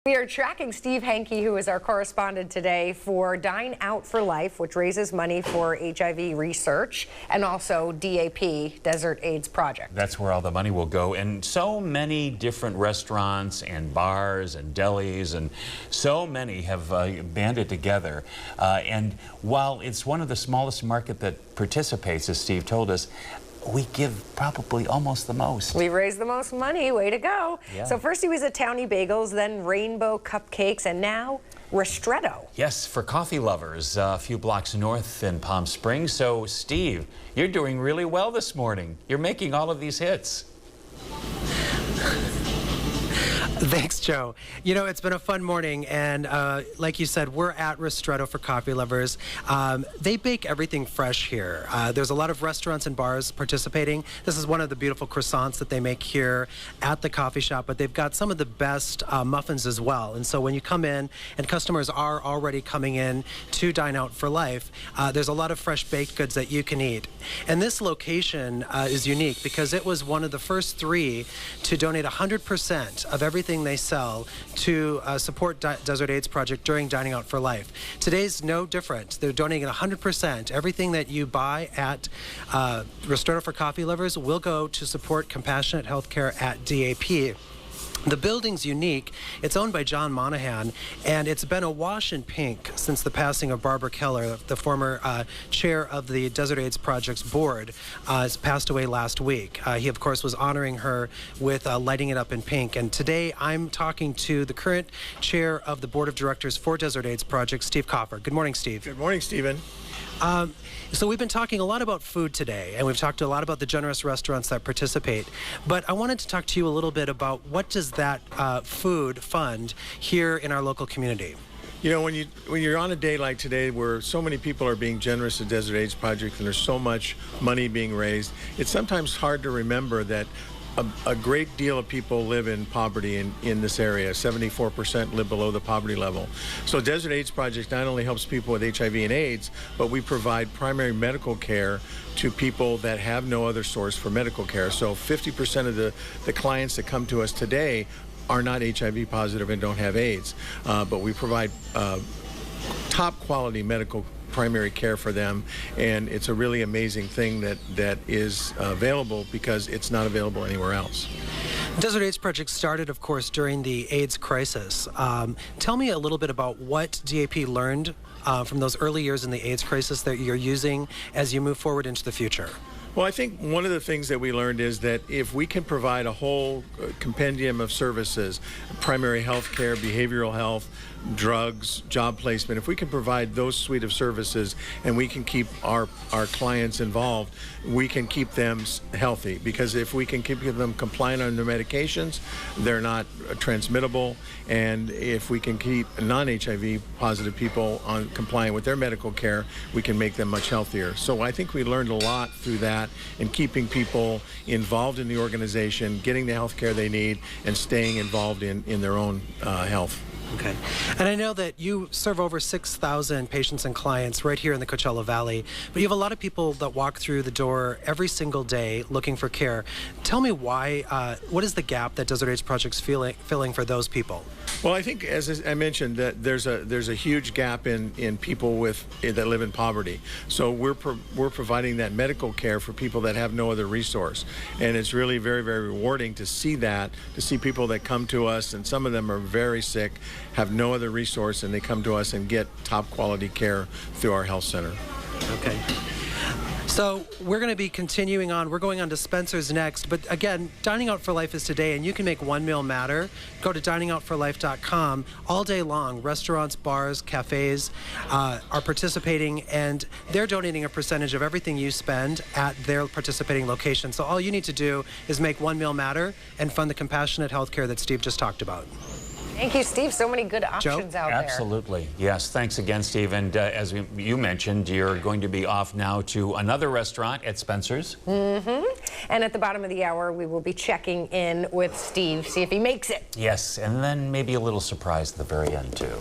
We are tracking Steve Henke, who is our correspondent today, for Dine Out for Life, which raises money for HIV research, and also DAP, Desert AIDS Project. That's where all the money will go. And so many different restaurants and bars and delis and so many have banded together. And while it's one of the smallest market that participates, as Steve told us, we give probably almost the most. We raise the most money. Way to go. Yeah. So first he was at Townie Bagels, then Rainbow Cupcakes, and now Ristretto. Yes, for coffee lovers, a few blocks north in Palm Springs. So, Steve, you're doing really well this morning. You're making all of these hits. Thanks, Joe. You know, it's been a fun morning, and like you said, we're at Ristretto for coffee lovers. They bake everything fresh here. There's a lot of restaurants and bars participating. This is one of the beautiful croissants that they make here at the coffee shop, but they've got some of the best muffins as well. And so when you come in, and customers are already coming in to Dine Out for Life, there's a lot of fresh baked goods that you can eat. And this location is unique because it was one of the first 3 to donate 100% of everything they sell to support Desert AIDS Project during Dining Out for Life. Today's no different. They're donating 100%. Everything that you buy at Ristretto for Coffee Lovers will go to support compassionate healthcare at DAP. The building's unique. It's owned by John Monahan, and it's been awash in pink since the passing of Barbara Keller, the former chair of the Desert AIDS Project's board, has passed away last week. He, of course, was honoring her with lighting it up in pink. And today I'm talking to the current chair of the board of directors for Desert AIDS Project, Steve Kaufer. Good morning, Steve. Good morning, Stephen. So we've been talking a lot about food today, and we've talked a lot about the generous restaurants that participate. But I wanted to talk to you a little bit about what does that food fund here in our local community? You know, when you're on a day like today where so many people are being generous to Desert AIDS Project and there's so much money being raised, it's sometimes hard to remember that a great deal of people live in poverty in this area. 74% live below the poverty level. So Desert AIDS Project not only helps people with HIV and AIDS, but we provide primary medical care to people that have no other source for medical care. So 50% of the clients that come to us today are not HIV positive and don't have AIDS. But we provide top quality medical primary care for them, and it's a really amazing thing that is available because it's not available anywhere else. Desert AIDS Project started, of course, during the AIDS crisis. Tell me a little bit about what DAP learned from those early years in the AIDS crisis that you're using as you move forward into the future. Well, I think one of the things that we learned is that if we can provide a whole compendium of services, primary health care, behavioral health, drugs, job placement, if we can provide those suite of services and we can keep our clients involved, we can keep them healthy. Because if we can keep them compliant on their medications, they're not transmittable. And if we can keep non-HIV positive people compliant with their medical care, we can make them much healthier. So I think we learned a lot through that and keeping people involved in the organization, getting the health care they need, and staying involved in their own health. Okay. And I know that you serve over 6,000 patients and clients right here in the Coachella Valley, but you have a lot of people that walk through the door every single day looking for care. Tell me why, what is the gap that Desert AIDS Project's filling for those people? Well, I think, as I mentioned, that there's a huge gap in people that live in poverty. So we're providing that medical care for people that have no other resource, and it's really very, very rewarding to see that, to see people that come to us, and some of them are very sick, have no other resource, and they come to us and get top quality care through our health center. Okay. So we're going to be continuing on. We're going on to Spencer's next. But again, Dining Out for Life is today, and you can make one meal matter. Go to diningoutforlife.com. All day long, restaurants, bars, cafes are participating, and they're donating a percentage of everything you spend at their participating location. So all you need to do is make one meal matter and fund the compassionate health care that Steve just talked about. Thank you, Steve. So many good options out there. Absolutely. Yes. Thanks again, Steve. And as you mentioned, you're going to be off now to another restaurant at Spencer's. And at the bottom of the hour, we will be checking in with Steve, see if he makes it. Yes. And then maybe a little surprise at the very end, too.